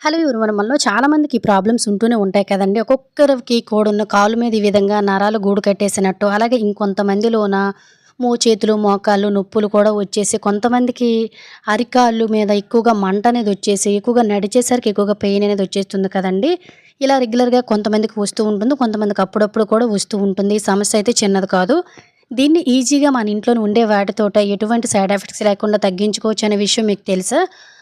Hello everyone మనలో చాలా మందికి ఈ ప్రాబ్లమ్స్ ఉంటూనే ఉంటాయి కదండీ. ఒక్కొక్కరికి కూడాను కాళ్ళ మీద ఈ విధంగా నరాలు గూడు కట్టేసినట్టు, అలాగే ఇంకొంతమందిలోన చేతులు, మోకాళ్ళు నొప్పులు కూడా వచ్చేసి, కొంతమందికి అరికాళ్ళు మీద ఎక్కువగా మంట అనేది వచ్చేసి, ఎక్కువగా నడిచేసరికి ఎక్కువగా పెయిన్ అనేది వచ్చేస్తుంది కదండీ. ఇలా రెగ్యులర్‌గా కొంతమందికి వస్తూ ఉంటుంది. కొంతమందికి అప్పుడప్పుడు కూడా వస్తూ ఉంటుంది. ఈ సమస్య అయితే చిన్నది కాదు. దీన్ని ఈజీగా మన ఇంట్లోనే ఉండే వాటితోట ఎటువంటి సైడ్ ఎఫెక్ట్స్ లేకుండా తగ్గించుకోవచ్చు అనే విషయం మీకు తెలుసా?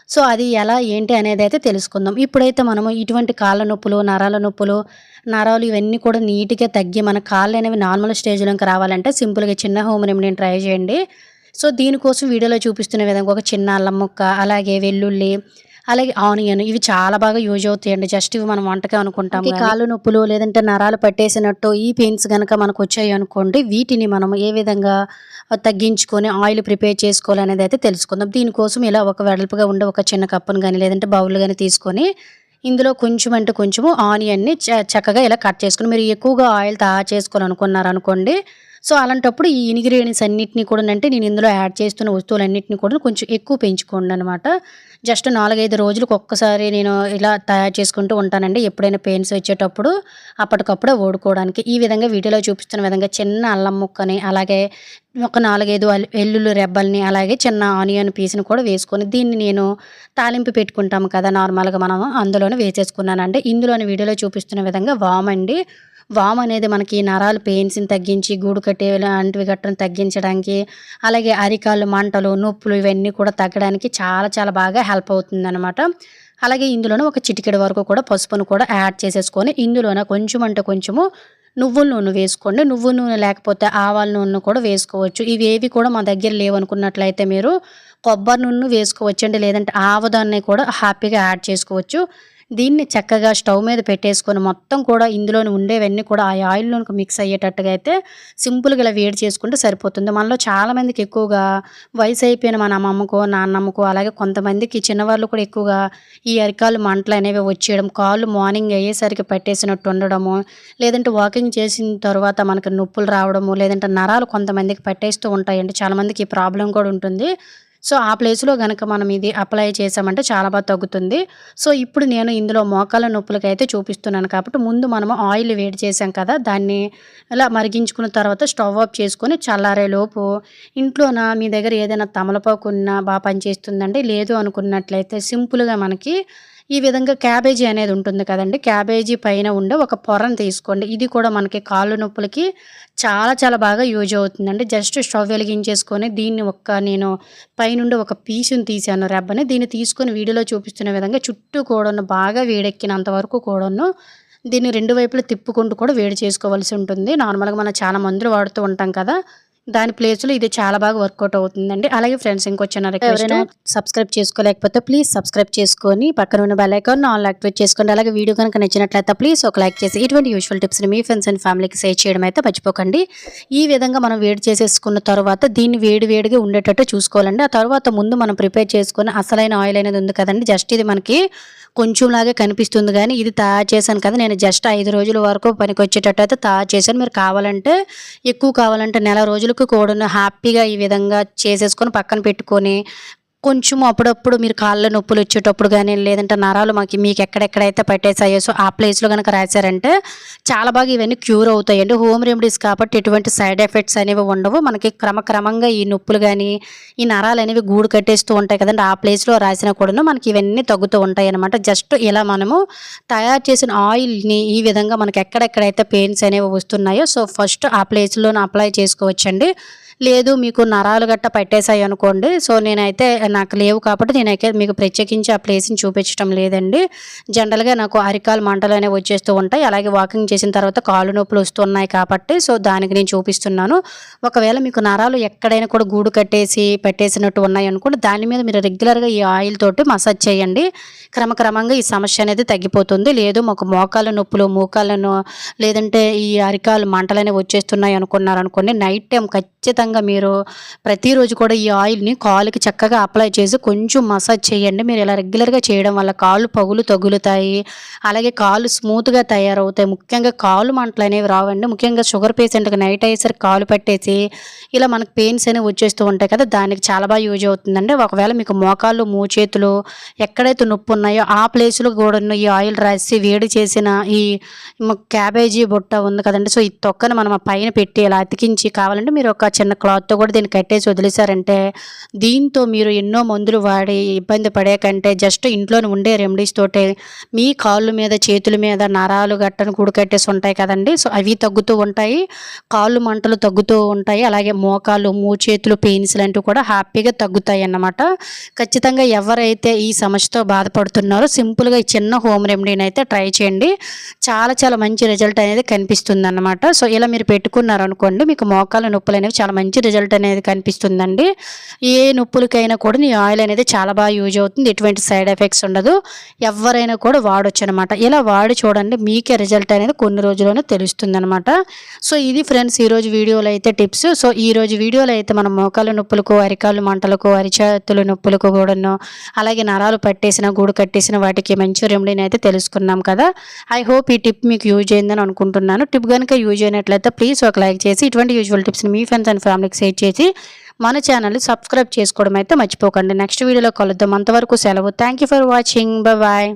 సో, అది ఎలా, ఏంటి అనేదైతే తెలుసుకుందాం. ఇప్పుడైతే మనము ఇటువంటి కాళ్ళ నొప్పులు, నరాల నొప్పులు, నరాలు ఇవన్నీ కూడా నీట్‌గా తగ్గి మన కాళ్ళనేవి నార్మల్ స్టేజ్‌లోకి రావాలంటే సింపుల్‌గా చిన్న హోమ్ రెమెడీని ట్రై చేయండి. సో, దీనికోసం వీడియోలో చూపిస్తున్న విధంగా ఒక చిన్న అల్లం ముక్క, అలాగే వెల్లుల్లి, అలాగే ఆనియన్ ఇవి చాలా బాగా యూజ్ అవుతాయండి. జస్ట్ ఇవి మనం వంటకే అనుకుంటాం గానీ కాళ్ళు నొప్పులు లేదంటే నరాలు పట్టేసినట్టు ఈ పెయిన్స్ గనక మనకొచ్చాయనుకోండి, వీటిని మనం ఏ విధంగా తగ్గించుకొని ఆయిల్ ప్రిపేర్ చేసుకోవాలనేదైతే తెలుసుకుందాం. దీనికోసం ఇలా ఒక వెడల్పుగా ఉండే ఒక చిన్న కప్పును గానీ, లేదంటే బౌల్ గానీ తీసుకొని, ఇందులో కొంచెం అంటే కొంచెము ఆనియన్‌ని చక్కగా ఇలా కట్ చేసుకొని, మీరు ఎక్కువగా ఆయిల్ తయారు చేసుకోవాలనుకున్నారనుకోండి, సో, అలాంటప్పుడు ఈ ఇంగ్రీడియెంట్స్ అన్నిటిని కూడానంటే నేను ఇందులో యాడ్ చేస్తున్న వస్తువులన్నిటిని కూడా కొంచెం ఎక్కువ పెంచుకోండనమాట. జస్ట్ 4, 5 రోజులకు ఒక్కసారి నేను ఇలా తయారు చేసుకుంటూ ఉంటానండి. ఎప్పుడైనా పెయిన్స్ వచ్చేటప్పుడు అప్పటికప్పుడే ఓడుకోవడానికి. ఈ విధంగా వీడియోలో చూపిస్తున్న విధంగా చిన్న అల్లం ముక్కని, అలాగే ఒక 4, 5 వెల్లుల్లి రెబ్బల్ని, అలాగే చిన్న ఆనియన్ పీస్‌ని కూడా వేసుకొని, దీన్ని నేను తాలింపు పెట్టుకుంటాం కదా నార్మల్‌గా మనం, అందులోనే వేసేసుకున్నానండి. ఇందులోని వీడియోలో చూపిస్తున్న విధంగా వామండి. వామనేది మనకి నరాల పెయిన్స్‌ని తగ్గించి, గూడు కట్టే లాంటివి గట్రని తగ్గించడానికి, అలాగే అరికాళ్ళు మంటలు, నొప్పులు ఇవన్నీ కూడా తగ్గడానికి చాలా చాలా బాగా హెల్ప్ అవుతుందనమాట. అలాగే ఇందులోనే ఒక చిటికెడు వరకు కూడా పసుపును కూడా యాడ్ చేసేసుకొని, ఇందులోన కొంచెం అంటే కొంచెము నువ్వుల నూనె వేసుకోండి. నువ్వుల నూనె లేకపోతే ఆవాల నూనె కూడా వేసుకోవచ్చు. ఇవేవి కూడా మా దగ్గర లేవనుకున్నట్లయితే మీరు కొబ్బరి నూనె వేసుకోవచ్చండి. లేదంటే ఆవదాన్ని కూడా హ్యాపీగా యాడ్ చేసుకోవచ్చు. దీన్ని చక్కగా స్టవ్ మీద పెట్టేసుకొని మొత్తం కూడా ఇందులోని ఉండేవన్నీ కూడా ఆ ఆయిల్‌లోనికి మిక్స్ అయ్యేటట్టుగా అయితే సింపుల్‌గా ఇలా వేడి చేసుకుంటే సరిపోతుంది. మనలో చాలామందికి ఎక్కువగా వయసు అయిపోయిన మన అమ్మమ్మకో, నాన్నమ్మకో, అలాగే కొంతమందికి చిన్నవాళ్ళు కూడా ఎక్కువగా ఈ అరికాలు మంటలనేవి వచ్చేయడం, కాళ్ళు మార్నింగ్ అయ్యేసరికి పట్టేసినట్టు ఉండడము, లేదంటే వాకింగ్ చేసిన తర్వాత మనకు నొప్పులు రావడము, లేదంటే నరాలు కొంతమందికి పట్టేస్తూ ఉంటాయండి. చాలామందికి ఈ ప్రాబ్లమ్ కూడా ఉంటుంది. సో, ఆ ప్లేస్‌లో గనక మనం ఇది అప్లై చేశామంటే చాలా బాగా తగ్గుతుంది. సో, ఇప్పుడు నేను ఇందులో మోకాళ్ళ నొప్పులకైతే చూపిస్తున్నాను కాబట్టి, ముందు మనము ఆయిల్ వేడి చేసాం కదా! దాన్ని ఇలా మరిగించుకున్న తర్వాత స్టవ్ ఆఫ్ చేసుకొని చల్లారేలోపు ఇంట్లోన మీ దగ్గర ఏదైనా తమలపాకు ఉన్నా పనిచేస్తుందండి. లేదు అనుకున్నట్లయితే సింపుల్‌గా మనకి ఈ విధంగా క్యాబేజీ అనేది ఉంటుంది కదండీ! క్యాబేజీ పైన ఉండే ఒక పొరను తీసుకోండి. ఇది కూడా మనకి కాళ్ళు నొప్పులకి చాలా చాలా బాగా యూజ్ అవుతుందండి. జస్ట్ స్టవ్ వెలిగించేసుకొని దీన్ని నేను పైనుండి ఒక పీసుని తీశాను రెబ్బని. దీన్ని తీసుకొని వీడియోలో చూపిస్తున్న విధంగా చుట్టూ కూడాను బాగా వేడెక్కినంత వరకు కూడాను దీన్ని 2 వైపులా తిప్పుకుంటూ కూడా వేడి చేసుకోవాల్సి ఉంటుంది. నార్మల్‌గా మనం చాలా మందులు వాడుతూ ఉంటాం కదా! దాని ప్లేస్‌లో ఇది చాలా బాగా వర్కౌట్ అవుతుందండి. అలాగే ఫ్రెండ్స్ ఇంకో చిన్న రిక్వెస్ట్, ఎవరైనా సబ్స్క్రైబ్ చేసుకోలేకపోతే ప్లీజ్ సబ్స్క్రైబ్ చేసుకొని పక్కన ఉన్న బెల్ ఐకాన్ ఆల్ యాక్టివేట్ చేసుకోండి. అలాగే వీడియో కనుక నచ్చినట్లయితే ప్లీజ్ ఒక లైక్ చేసి ఇటువంటి యూజ్ఫుల్ టిప్స్‌ని మీ ఫ్రెండ్స్ అండ్ ఫ్యామిలీకి షేర్ చేయడం అయితే మర్చిపోకండి. ఈ విధంగా మనం వేడి చేసేసుకున్న తర్వాత దీన్ని వేడి వేడిగా ఉండేటట్టు చూసుకోవాలండి. ఆ తర్వాత ముందు మనం ప్రిపేర్ చేసుకొని అసలైన ఆయిల్ అనేది ఉంది కదండీ! జస్ట్ ఇది మనకి కొంచెంలాగే కనిపిస్తుంది గానీ, ఇది తయారు చేశాను కదా! నేను జస్ట్ 5 రోజుల వరకు పనికొచ్చేటట్టు అయితే తయారు చేశాను. మీరు కావాలంటే ఎక్కువ కావాలంటే నెల రోజులకు కూడాను హ్యాపీగా ఈ విధంగా చేసేసుకొని పక్కన పెట్టుకొని, కొంచెం అప్పుడప్పుడు మీరు కాళ్ళ నొప్పులొచ్చేటప్పుడు గానీ, లేదంటే నరాలు మీకు ఎక్కడెక్కడైతే పట్టేసాయో సో, ఆ ప్లేస్‌లో గనక రాశారంటే చాలా బాగా ఇవన్నీ క్యూర్ అవుతాయండి. హోమ్ రెమెడీస్ కాబట్టి ఎటువంటి సైడ్ ఎఫెక్ట్స్ అనేవి ఉండవు. మనకి క్రమక్రమంగా ఈ నొప్పులు గానీ, ఈ నరాలనేవి గూడు కట్టేస్తూ ఉంటాయి కదండీ! ఆ ప్లేస్‌లో రాసినా కూడాను మనకి ఇవన్నీ తగ్గుతూ ఉంటాయనమాట. జస్ట్ ఇలా మనము తయారు చేసిన ఆయిల్‌ని ఈ విధంగా మనకి ఎక్కడెక్కడైతే పెయిన్స్ అనేవి వస్తున్నాయో సో, ఫస్ట్ ఆ ప్లేస్‌లోనే అప్లై చేసుకోవచ్చండి. లేదు మీకు నరాలు గట్టా పట్టేసాయనుకోండి, సో, నేనైతే నాకు లేవు కాబట్టి నేనైతే మీకు ప్రత్యేకించి ఆ ప్లేస్‌ని చూపించటం లేదండి. జనరల్‌గా నాకు అరికాలు మంటలనేవి వచ్చేస్తూ ఉంటాయి. అలాగే వాకింగ్ చేసిన తర్వాత కాళ్ళు నొప్పులు వస్తున్నాయి కాబట్టి సో, దానికి నేను చూపిస్తున్నాను. ఒకవేళ మీకు నరాలు ఎక్కడైనా కూడా గూడు కట్టేసి పెట్టేసినట్టు ఉన్నాయనుకోండి, దాని మీద మీరు రెగ్యులర్‌గా ఈ ఆయిల్ తోటి మసాజ్ చేయండి. క్రమక్రమంగా ఈ సమస్య అనేది తగ్గిపోతుంది. లేదు మాకు మోకాళ్ళ నొప్పులు, లేదంటే ఈ అరికాలు మంటలనేవి వచ్చేస్తున్నాయి అనుకున్నారనుకోండి, నైట్ టైం ఖచ్చితంగా ఖచ్చితంగా మీరు ప్రతిరోజు కూడా ఈ ఆయిల్‌ని కాలుకి చక్కగా అప్లై చేసి కొంచెం మసాజ్ చేయండి. మీరు ఇలా రెగ్యులర్‌గా చేయడం వల్ల కాళ్ళు పగులు తగులుతాయి. అలాగే కాళ్ళు స్మూత్‌గా తయారవుతాయి. ముఖ్యంగా కాళ్ళు మంటలనేవి రావండి. ముఖ్యంగా షుగర్ పేషెంట్‌కి నైట్ అయ్యేసరికి కాలు పట్టేసి ఇలా మనకు పెయిన్స్ అనేవి వచ్చేస్తూ ఉంటాయి కదా! దానికి చాలా బాగా యూజ్ అవుతుందండి. ఒకవేళ మీకు మోకాళ్ళు, మోచేతులు ఎక్కడైతే నొప్పున్నాయో ఆ ప్లేస్‌లో కూడాను ఈ ఆయిల్ రాసి వేడి చేసిన ఈ క్యాబేజీ బుట్ట ఉంది కదండీ! సో, ఈ తొక్కని మనం ఆ పైన పెట్టి ఇలా అతికించి కావాలంటే మీరు ఒక చిన్న క్లాత్‌తో కూడా దీన్ని కట్టేసి వదిలేసారంటే, దీంతో మీరు ఎన్నో మందులు వాడి ఇబ్బంది పడే కంటే జస్ట్ ఇంట్లోనే ఉండే రెమెడీస్ తోటే మీ కాళ్ళు మీద, చేతుల మీద నరాలు గట్టను గూడు కట్టేసి ఉంటాయి కదండీ! సో, అవి తగ్గుతూ ఉంటాయి. కాళ్ళు మంటలు తగ్గుతూ ఉంటాయి. అలాగే మోకాళ్ళు, మోచేతులు పెయిన్స్ లాంటివి కూడా హ్యాపీగా తగ్గుతాయన్నమాట. ఖచ్చితంగా ఎవరైతే ఈ సమస్యతో బాధపడుతున్నారో సింపుల్‌గా ఈ చిన్న హోమ్ రెమెడీనైతే ట్రై చేయండి. చాలా చాలా మంచి రిజల్ట్ అనేది కనిపిస్తుందన్నమాట. సో, ఇలా మీరు పెట్టుకున్నారనుకోండి మీకు మోకాళ్ళ నొప్పులనేవి చాలా మంచి రిజల్ట్ అనేది కనిపిస్తుందండి. ఏ నొప్పులకైనా కూడా ఈ ఆయిల్ అనేది చాలా బాగా యూజ్ అవుతుంది. ఎటువంటి సైడ్ ఎఫెక్ట్స్ ఉండదు. ఎవ్వరైనా కూడా వాడొచ్చనమాట. ఇలా వాడి చూడండి మీకే రిజల్ట్ అనేది కొన్ని రోజుల్లోనే తెలుస్తుందనమాట. సో, ఇది ఫ్రెండ్స్ ఈరోజు వీడియోలో అయితే టిప్స్. సో, ఈరోజు వీడియోలో అయితే మనం మోకాళ్ళ నొప్పులకు, అరికాళ్ళు మంటలకు, అరిచేతుల నొప్పులకు కూడాను అలాగే నరాలు పట్టేసిన, గూడు కట్టేసిన వాటికి మంచి రెమెడీని అయితే తెలుసుకున్నాం కదా! ఐ హోప్ ఈ టిప్ మీకు యూజ్ అయిందని అనుకుంటున్నాను. టిప్ గనుక యూజ్ అయినట్లయితే ప్లీజ్ ఒక లైక్ చేసి ఇటువంటి యూజువల్ టిప్స్‌ని మీ ఫ్రెండ్స్ అండ్ ఫ్యామిలీకి షేర్ చేసి మన ఛానల్‌ని సబ్స్క్రైబ్ చేసుకోవడం అయితే మర్చిపోకండి. నెక్స్ట్ వీడియోలో కలుద్దాం. అంతవరకు సెలవు. Thank you for watching. Bye.